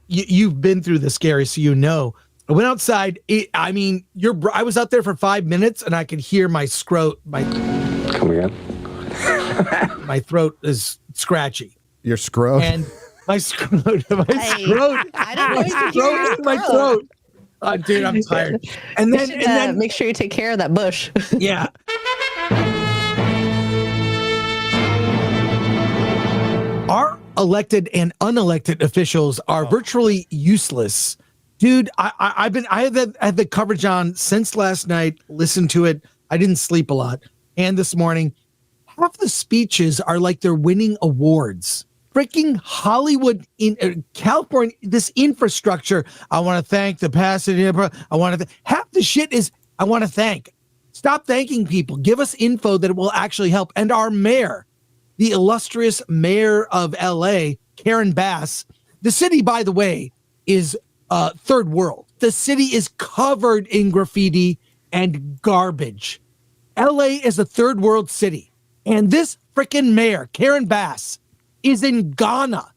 you've been through this, Gary, so you know. I went outside. I was out there for 5 minutes, and I could hear my scrot. Come again? My throat is scratchy. Your scrot? And my scrot. I didn't know you could hear your my throat. Dude, I'm tired. And then make sure you take care of that bush. Yeah. Our elected and unelected officials are virtually useless. Dude, I had the coverage on since last night, listened to it. I didn't sleep a lot. And this morning, half the speeches are like they're winning awards. Freaking Hollywood in California, this infrastructure. I want to thank the passenger. Half the shit is I want to thank. Stop thanking people. Give us info that will actually help. And our mayor, the illustrious mayor of LA, Karen Bass. The city, by the way, is third world. The city is covered in graffiti and garbage. LA is a third world city. And this freaking mayor, Karen Bass, is in Ghana.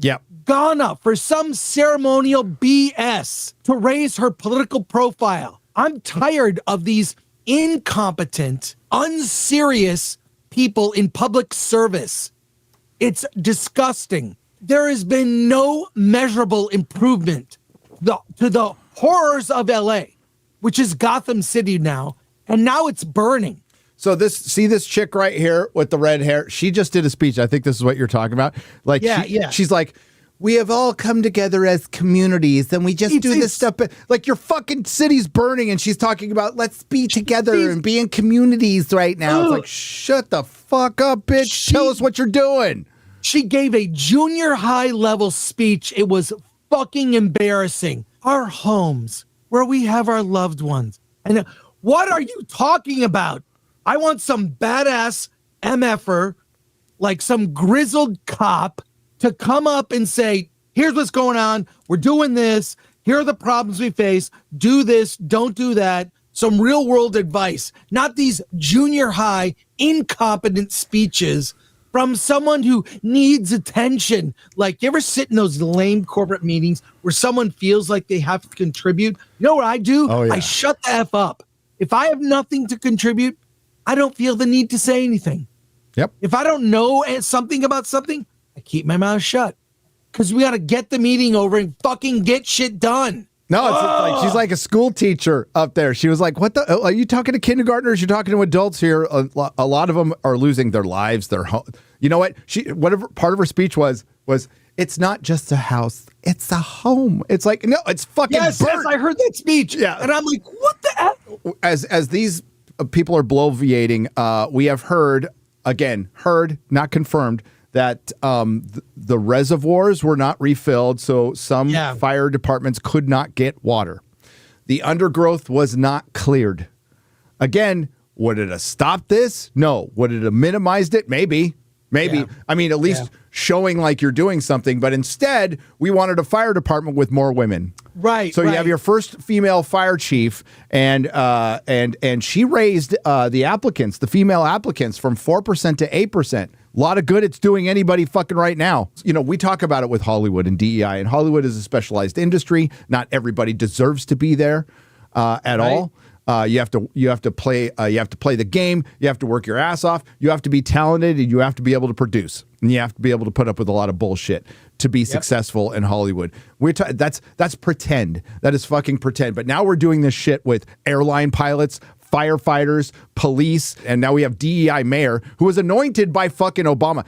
Yep. Ghana for some ceremonial BS to raise her political profile. I'm tired of these incompetent, unserious people in public service. It's disgusting. There has been no measurable improvement to the horrors of LA, which is Gotham City now, and now it's burning. So this chick right here with the red hair, she just did a speech. I think this is what you're talking about. Like, she's like, we have all come together as communities and we just do this stuff. But like your fucking city's burning and she's talking about let's be together and be in communities right now. It's like, shut the fuck up, bitch. Tell us what you're doing. She gave a junior high level speech. It was fucking embarrassing. Our homes where we have our loved ones. And what are you talking about? I want some badass MFer, like some grizzled cop, to come up and say, here's what's going on. We're doing this. Here are the problems we face. Do this. Don't do that. Some real world advice, not these junior high incompetent speeches from someone who needs attention. Like, you ever sit in those lame corporate meetings where someone feels like they have to contribute? You know what I do? Oh, yeah. I shut the F up. If I have nothing to contribute, I don't feel the need to say anything. Yep. If I don't know something about something, I keep my mouth shut. Because we got to get the meeting over and fucking get shit done. No, it's like she's like a school teacher up there. She was like, what the? Are you talking to kindergartners? You're talking to adults here. A lot of them are losing their lives, their home. You know what? Whatever part of her speech was it's not just a house, it's a home. It's like, no, it's fucking Yes, I heard that speech. Yeah. And I'm like, what the hell? As these people are bloviating, we have heard, not confirmed, that the reservoirs were not refilled, so some fire departments could not get water. The undergrowth was not cleared. Again, would it have stopped this? No. Would it have minimized it? Maybe. Yeah. I mean, at least showing like you're doing something. But instead, we wanted a fire department with more women. Right. So you have your first female fire chief, and she raised the female applicants from 4% to 8%. A lot of good it's doing anybody fucking right now. You know, we talk about it with Hollywood and DEI, and Hollywood is a specialized industry. Not everybody deserves to be there at all. You have to play the game. You have to work your ass off. You have to be talented, and you have to be able to produce, and you have to be able to put up with a lot of bullshit to be successful in Hollywood. That's pretend. That is fucking pretend. But now we're doing this shit with airline pilots, firefighters, police, and now we have DEI mayor who was anointed by fucking Obama.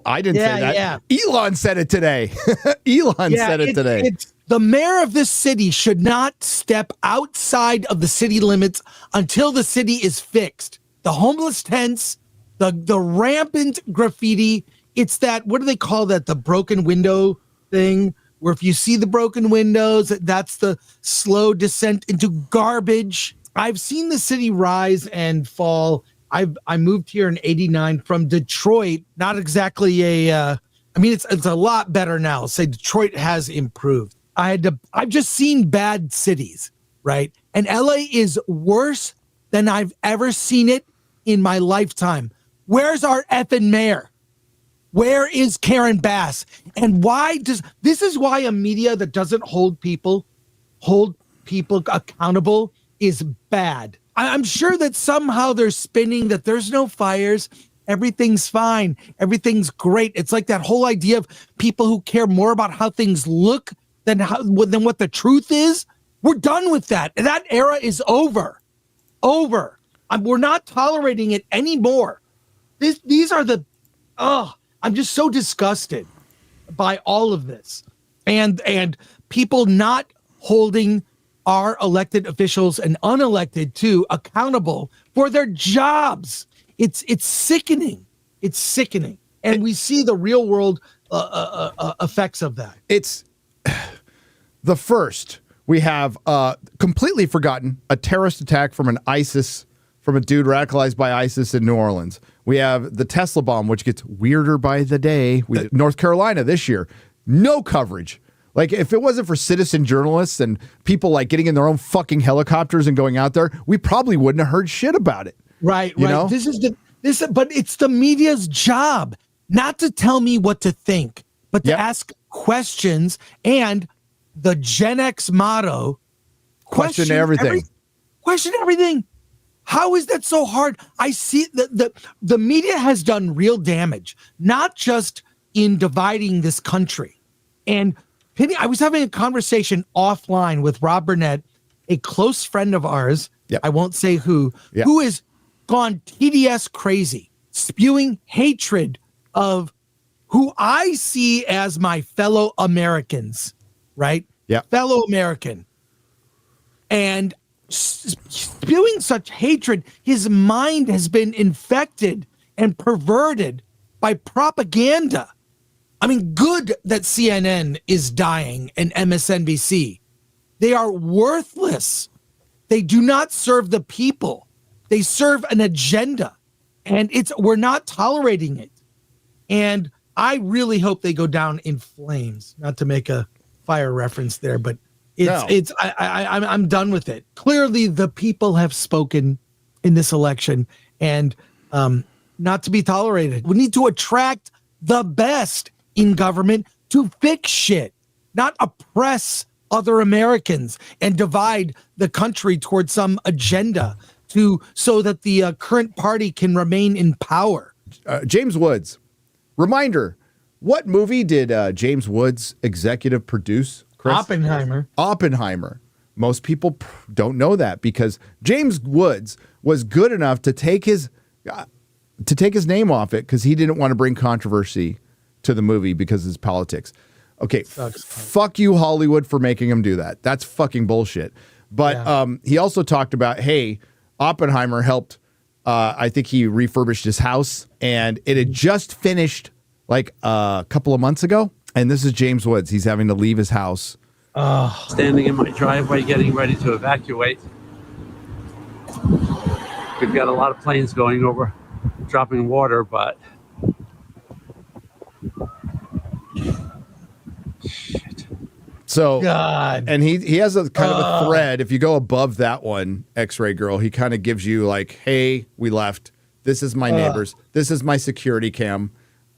I didn't say that. Yeah. Elon said it today. Said it today. The mayor of this city should not step outside of the city limits until the city is fixed. The homeless tents, the rampant graffiti. It's that, what do they call that? The broken window thing, where if you see the broken windows, that's the slow descent into garbage. I've seen the city rise and fall. I moved here in '89 from Detroit. Not exactly it's a lot better now. Say Detroit has improved. I've just seen bad cities, right? And LA is worse than I've ever seen it in my lifetime. Where's our effing mayor? Where is Karen Bass? And why does this is why a media that doesn't hold people accountable is bad. I'm sure that somehow they're spinning that there's no fires, everything's fine, everything's great. It's like that whole idea of people who care more about how things look than what the truth is. We're done with that. That era is over. We're not tolerating it anymore. These are the I'm just so disgusted by all of this, and people not holding our elected officials and unelected too accountable for their jobs. It's sickening. It's sickening, and we see the real world effects of that. It's the first. We have completely forgotten a terrorist attack from a dude radicalized by ISIS in New Orleans. We have the Tesla bomb, which gets weirder by the day. North Carolina this year, no coverage. Like, if it wasn't for citizen journalists and people like getting in their own fucking helicopters and going out there, we probably wouldn't have heard shit about it. Right. You know? But it's the media's job not to tell me what to think, but to ask questions. And the Gen X motto, question everything. Question everything. How is that so hard? I see the media has done real damage, not just in dividing this country. And Penny, I was having a conversation offline with Rob Burnett, a close friend of ours. Yep. I won't say who has gone TDS crazy, spewing hatred of who I see as my fellow Americans, right? Yeah. Fellow American. And spewing such hatred, his mind has been infected and perverted by propaganda. I mean, good that CNN is dying and MSNBC. They are worthless. They do not serve the people. They serve an agenda, and we're not tolerating it. And I really hope they go down in flames. Not to make a fire reference there, but I'm done with it. Clearly, the people have spoken in this election, and not to be tolerated. We need to attract the best in government to fix shit, not oppress other Americans and divide the country towards some agenda so that the current party can remain in power. James Woods, reminder, what movie did James Woods executive produce? Chris? Oppenheimer. Most people don't know that because James Woods was good enough to take his name off it because he didn't want to bring controversy to the movie because of his politics. Okay, fuck you, Hollywood, for making him do that. That's fucking bullshit. But he also talked about, hey, Oppenheimer helped, I think he refurbished his house, and it had just finished like a couple of months ago. And this is James Woods. He's having to leave his house. Standing in my driveway getting ready to evacuate. We've got a lot of planes going over, dropping water, but shit. So, God. And he has a kind of a thread. If you go above that one, Xray girl, he kind of gives you like, hey, we left. This is my neighbors. This is my security cam.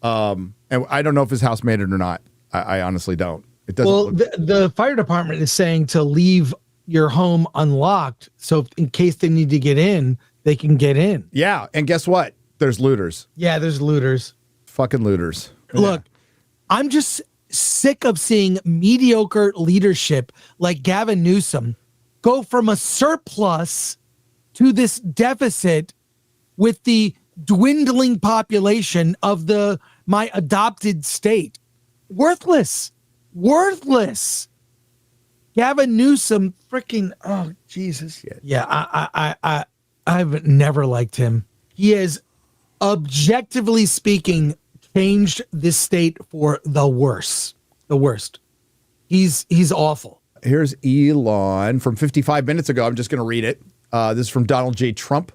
And I don't know if his house made it or not. I honestly don't. It doesn't. Well, the fire department is saying to leave your home unlocked, so in case they need to get in, they can get in. Yeah, and guess what? There's looters. Yeah, there's looters. Fucking looters. Look, I'm just sick of seeing mediocre leadership like Gavin Newsom go from a surplus to this deficit with the dwindling population of my adopted state. Worthless. Gavin Newsom, freaking, oh Jesus. Yeah, I've never liked him. He has, objectively speaking, changed this state for the worst. He's awful. Here's Elon from 55 minutes ago. I'm just going to read it. This is from Donald J. Trump.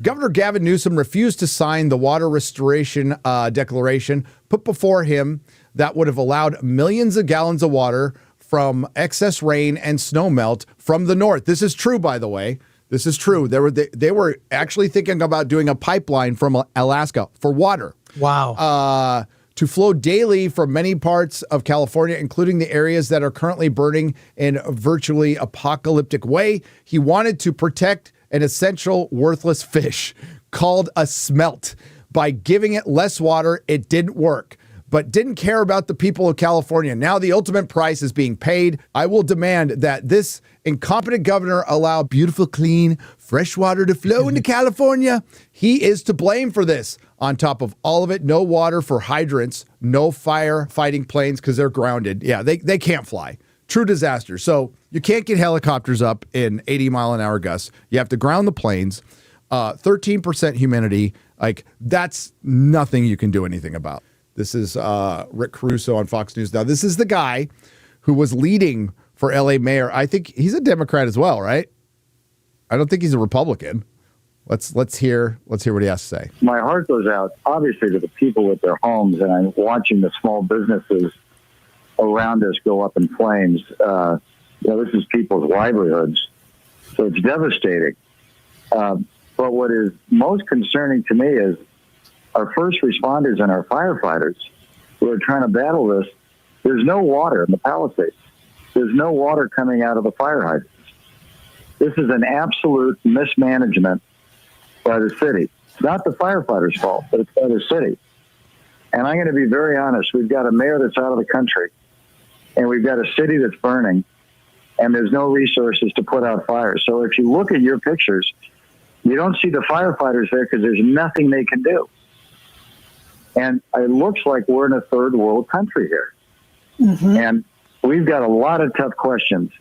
Governor Gavin Newsom refused to sign the water restoration declaration put before him that would have allowed millions of gallons of water from excess rain and snow melt from the north. This is true, by the way. This is true. They were actually thinking about doing a pipeline from Alaska for water. Wow. to flow daily from many parts of California, including the areas that are currently burning in a virtually apocalyptic way. He wanted to protect an essential worthless fish called a smelt. By giving it less water, it didn't work, but didn't care about the people of California. Now the ultimate price is being paid. I will demand that this incompetent governor allow beautiful, clean, fresh water to flow into California. He is to blame for this. On top of all of it, no water for hydrants, no firefighting planes because they're grounded. Yeah, they can't fly. True disaster. So you can't get helicopters up in 80-mile-an-hour gusts. You have to ground the planes. 13% humidity. Like, that's nothing you can do anything about. This is Rick Caruso on Fox News. Now, this is the guy who was leading for LA mayor. I think he's a Democrat as well, right? I don't think he's a Republican. Let's hear what he has to say. My heart goes out, obviously, to the people with their homes, and I'm watching the small businesses around us go up in flames. This is people's livelihoods, so it's devastating. But what is most concerning to me is our first responders and our firefighters who are trying to battle this. There's no water in the Palisades. There's no water coming out of the fire hydrants. This is an absolute mismanagement by the city. It's not the firefighters' fault, but it's by the city. And I'm going to be very honest. We've got a mayor that's out of the country, and we've got a city that's burning, and there's no resources to put out fires. So if you look at your pictures, you don't see the firefighters there because there's nothing they can do. And it looks like we're in a third world country here. Mm-hmm. And we've got a lot of tough questions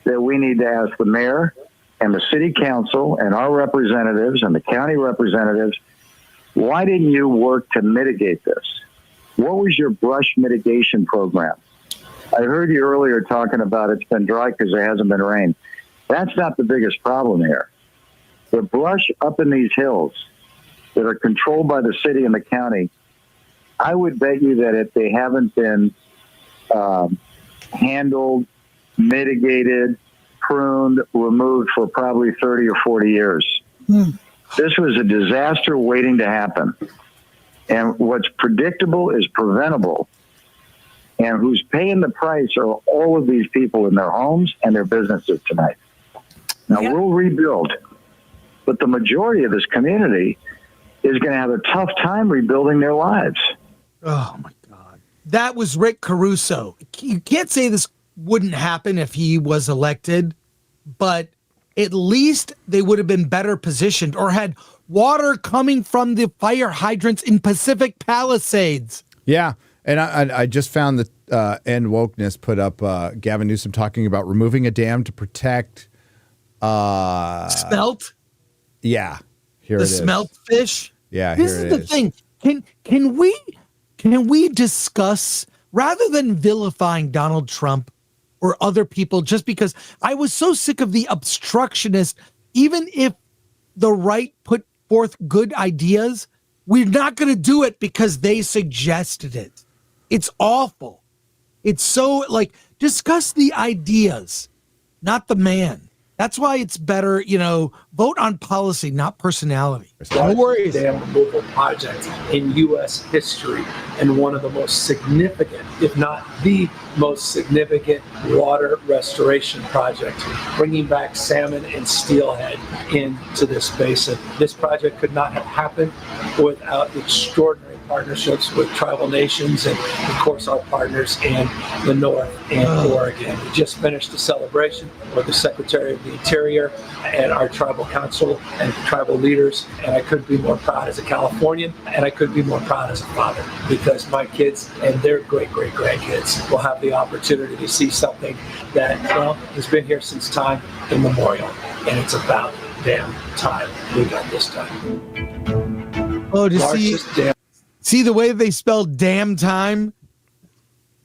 that we need to ask the mayor and the city council and our representatives and the county representatives. Why didn't you work to mitigate this? What was your brush mitigation program? I heard you earlier talking about it's been dry because there hasn't been rain. That's not the biggest problem here. The brush up in these hills that are controlled by the city and the county, I would bet you that if they haven't been handled, mitigated, pruned, removed for probably 30 or 40 years. This was a disaster waiting to happen. And what's predictable is preventable. And who's paying the price are all of these people in their homes and their businesses tonight. Now, we'll rebuild. But the majority of this community is going to have a tough time rebuilding their lives. Oh, my God. That was Rick Caruso. You can't say this wouldn't happen if he was elected, but at least they would have been better positioned or had water coming from the fire hydrants in Pacific Palisades. Yeah. And I just found that End Wokeness put up Gavin Newsom talking about removing a dam to protect... Smelt? Yeah. Here it is. The smelt fish? Yeah, this here is the thing. Can we discuss, rather than vilifying Donald Trump or other people, just because I was so sick of the obstructionist, even if the right put forth good ideas, we're not going to do it because they suggested it. It's awful. It's so, discuss the ideas, not the man. That's why it's better, vote on policy, not personality. No worries. Dam removal project in U.S. history, and one of the most significant, if not the most significant, water restoration projects, bringing back salmon and steelhead into this basin. This project could not have happened without extraordinary partnerships with tribal nations and, of course, our partners in the North and Oregon. We just finished a celebration with the Secretary of the Interior and our tribal council and tribal leaders, and I couldn't be more proud as a Californian, and I couldn't be more proud as a father, because my kids and their great-great-grandkids will have the opportunity to see something that, has been here since time immemorial, and it's about damn time we got this done. Oh, to see the way they spell damn time?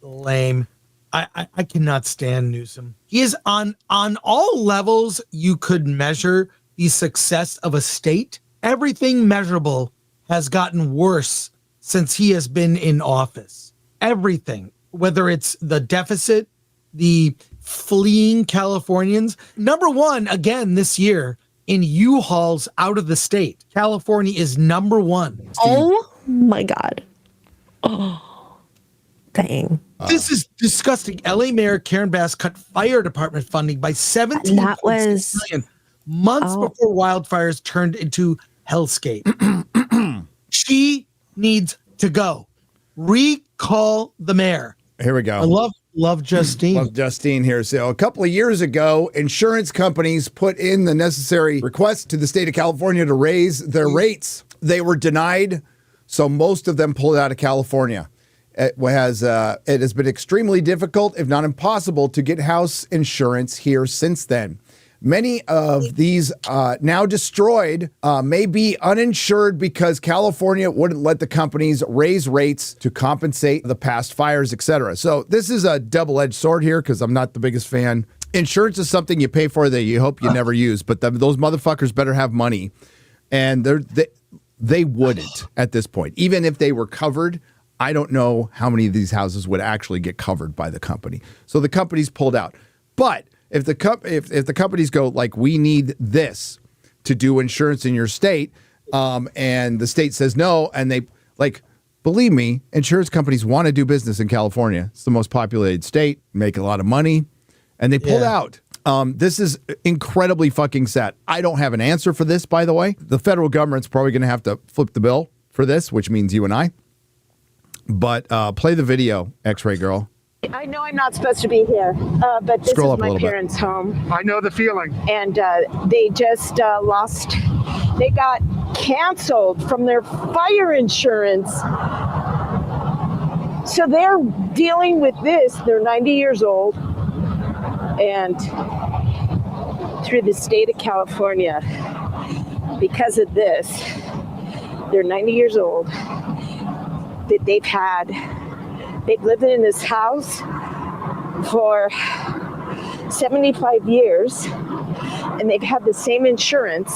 Lame. I cannot stand Newsom. He is on all levels you could measure the success of a state. Everything measurable has gotten worse since he has been in office. Everything, whether it's the deficit, the fleeing Californians. Number one, again, this year in U-Hauls out of the state. California is number one. Oh my God. Oh. Dang. This is disgusting. LA Mayor Karen Bass cut fire department funding by 17 That was million months before wildfires turned into hellscape. She needs to go. Recall the mayor. Here we go. I love Justine. Love Justine here. So a couple of years ago, insurance companies put in the necessary request to the state of California to raise their rates. They were denied, so most of them pulled out of California. It has been extremely difficult, if not impossible, to get house insurance here since then. Many of these now destroyed may be uninsured because California wouldn't let the companies raise rates to compensate the past fires, etc. So this is a double-edged sword here because I'm not the biggest fan. Insurance is something you pay for that you hope you never use, but those motherfuckers better have money. And they wouldn't at this point. Even if they were covered, I don't know how many of these houses would actually get covered by the company. So the companies pulled out. But if the companies go like, we need this to do insurance in your state, and the state says no, and they like, believe me, insurance companies want to do business in California. It's the most populated state, make a lot of money, and they pulled out. This is incredibly fucking sad. I don't have an answer for this, by the way. The federal government's probably going to have to flip the bill for this, which means you and I. But play the video, Xray girl. I know I'm not supposed to be here, but this Scroll is up a my little bit. parents' home. I know the feeling. And they just they got canceled from their fire insurance. So they're dealing with this. They're 90 years old. And through the state of California, because of this, they're 90 years old, that they've lived in this house for 75 years, and they've had the same insurance,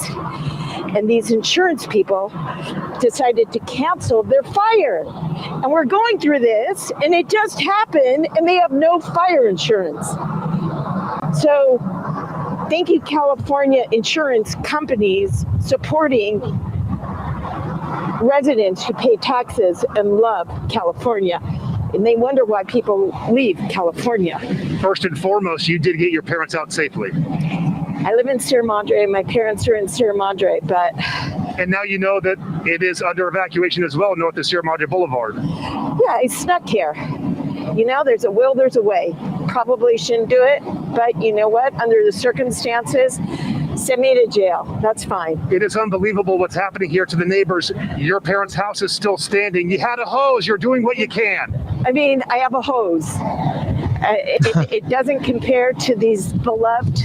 and these insurance people decided to cancel their fire. And we're going through this, and it just happened, and they have no fire insurance. So thank you, California insurance companies, supporting residents who pay taxes and love California. And they wonder why people leave California. First and foremost, you did get your parents out safely. I live in Sierra Madre. My parents are in Sierra Madre, but... And now you know that it is under evacuation as well, north of Sierra Madre Boulevard. Yeah, I snuck here. You know, there's a will, there's a way. Probably shouldn't do it, but you know what? Under the circumstances, send me to jail. That's fine. It is unbelievable what's happening here to the neighbors. Your parents' house is still standing. You had a hose. You're doing what you can. I mean, I have a hose. It doesn't compare to these beloved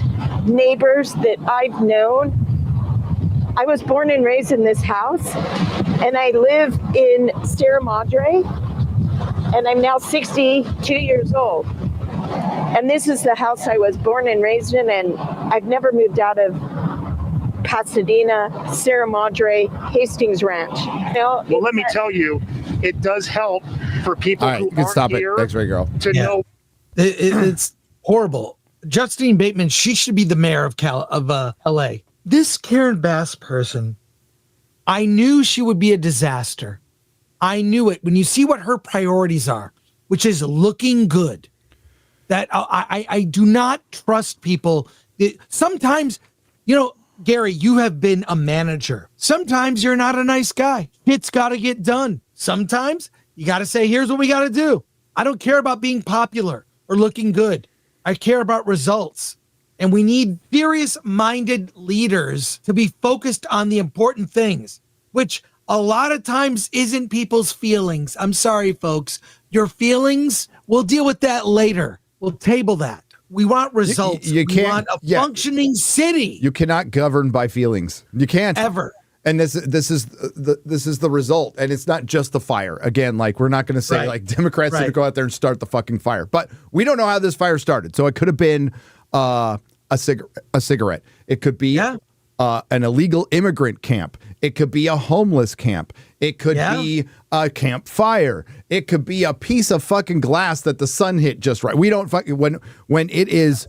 neighbors that I've known. I was born and raised in this house, and I live in Sierra Madre, and I'm now 62 years old. And this is the house I was born and raised in, and I've never moved out of Pasadena, Sierra Madre, Hastings Ranch. You know, well, let me tell you, it does help for people who aren't here Xray girl. to know. It's horrible. Justine Bateman, she should be the mayor of LA. This Karen Bass person, I knew she would be a disaster. I knew it. When you see what her priorities are, which is looking good, that I do not trust people. Sometimes, you know, Gary, you have been a manager. Sometimes you're not a nice guy. It's got to get done. Sometimes you got to say, here's what we got to do. I don't care about being popular or looking good. I care about results. And we need serious-minded leaders to be focused on the important things, which a lot of times isn't people's feelings. I'm sorry, folks. Your feelings, we'll deal with that later. We'll table that. We want results. You we want a functioning city. You cannot govern by feelings. You can't ever. And this is the result. And it's not just the fire. Again, like we're not going to say like Democrats going to go out there and start the fucking fire. But we don't know how this fire started. So it could have been a cigarette. It could be an illegal immigrant camp. It could be a homeless camp. It could be a campfire. It could be a piece of fucking glass that the sun hit just right. We don't fucking when it is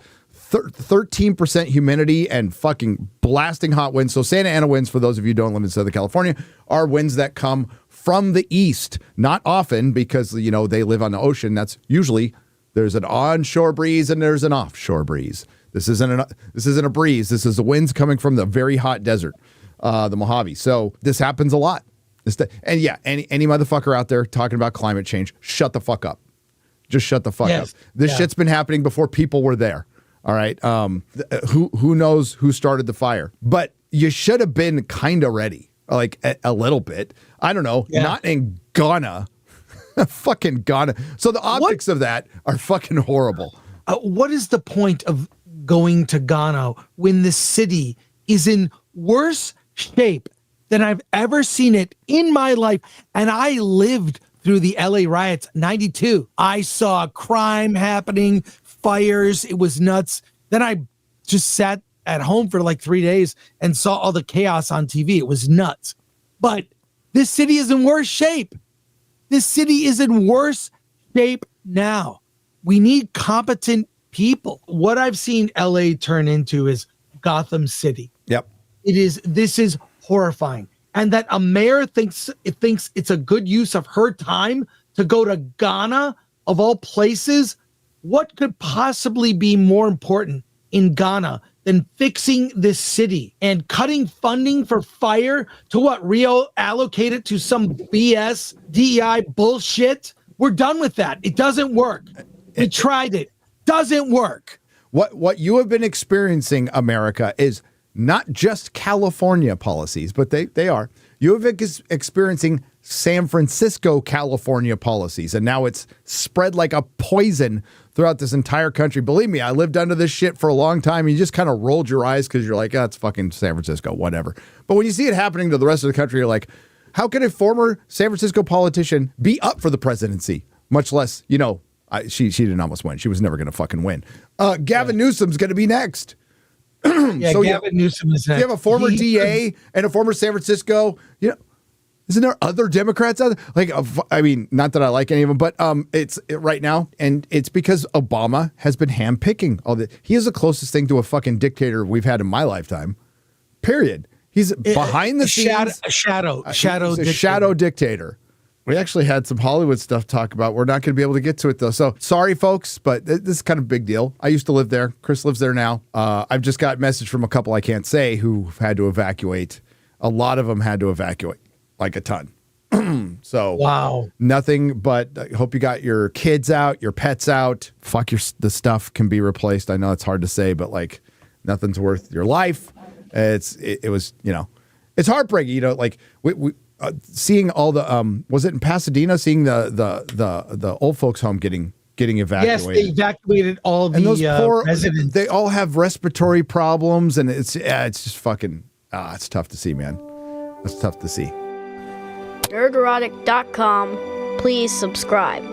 13% humidity and fucking blasting hot winds. So Santa Ana winds, for those of you who don't live in Southern California, are winds that come from the east. Not often because, you know, they live on the ocean. That's usually there's an onshore breeze and there's an offshore breeze. This isn't a breeze. This is the winds coming from the very hot desert, the Mojave. So this happens a lot. And yeah, any motherfucker out there talking about climate change, shut the fuck up. Just shut the fuck up. This shit's been happening before people were there. All right. Who knows who started the fire? But you should have been kind of ready, like a little bit. I don't know. Yeah. Not in Ghana. Fucking Ghana. So the optics of that are fucking horrible. What is the point of going to Ghana when the city is in worse shape than I've ever seen it in my life? And I lived through the LA riots, 92. I saw crime happening, fires. It was nuts. Then I just sat at home for like 3 days and saw all the chaos on TV. It was nuts. But this city is in worse shape. This city is in worse shape now. We need competent people. What I've seen LA turn into is Gotham City. Yep. This is horrifying. And that a mayor thinks it's a good use of her time to go to Ghana, of all places. What could possibly be more important in Ghana than fixing this city and cutting funding for fire to what Rio allocated to some BS DEI bullshit? We're done with that. It doesn't work. We tried it. Doesn't work. What you have been experiencing, America, is not just California policies, but they are. You have been experiencing San Francisco, California policies, and now it's spread like a poison throughout this entire country. Believe me, I lived under this shit for a long time. You just kind of rolled your eyes because you're like, oh, it's fucking San Francisco, whatever. But when you see it happening to the rest of the country, you're like, how can a former San Francisco politician be up for the presidency? Much less, you know, she didn't almost win. She was never going to fucking win. Gavin Newsom's going to be next. Yeah, so Gavin Newsom is next. You have a former DA and a former San Francisco, you know, isn't there other Democrats out there? Like, I mean, not that I like any of them, but it's right now, and it's because Obama has been handpicking all the. He is the closest thing to a fucking dictator we've had in my lifetime. Period. He's behind the scenes. A shadow dictator. We actually had some Hollywood stuff to talk about. We're not going to be able to get to it, though. So sorry, folks, but this is kind of a big deal. I used to live there. Chris lives there now. I've just got a message from a couple I can't say who had to evacuate. A lot of them had to evacuate, like a ton. So wow, nothing but I hope you got your kids out, your pets out. Fuck the stuff can be replaced. I know it's hard to say, but like nothing's worth your life. It was, you know, it's heartbreaking. You know, like we seeing all the was it in Pasadena? Seeing the old folks home getting evacuated. Yes, they evacuated all the poor residents. They all have respiratory problems, and it's just fucking it's tough to see, man. It's tough to see. Nerdrotic.com. Please subscribe.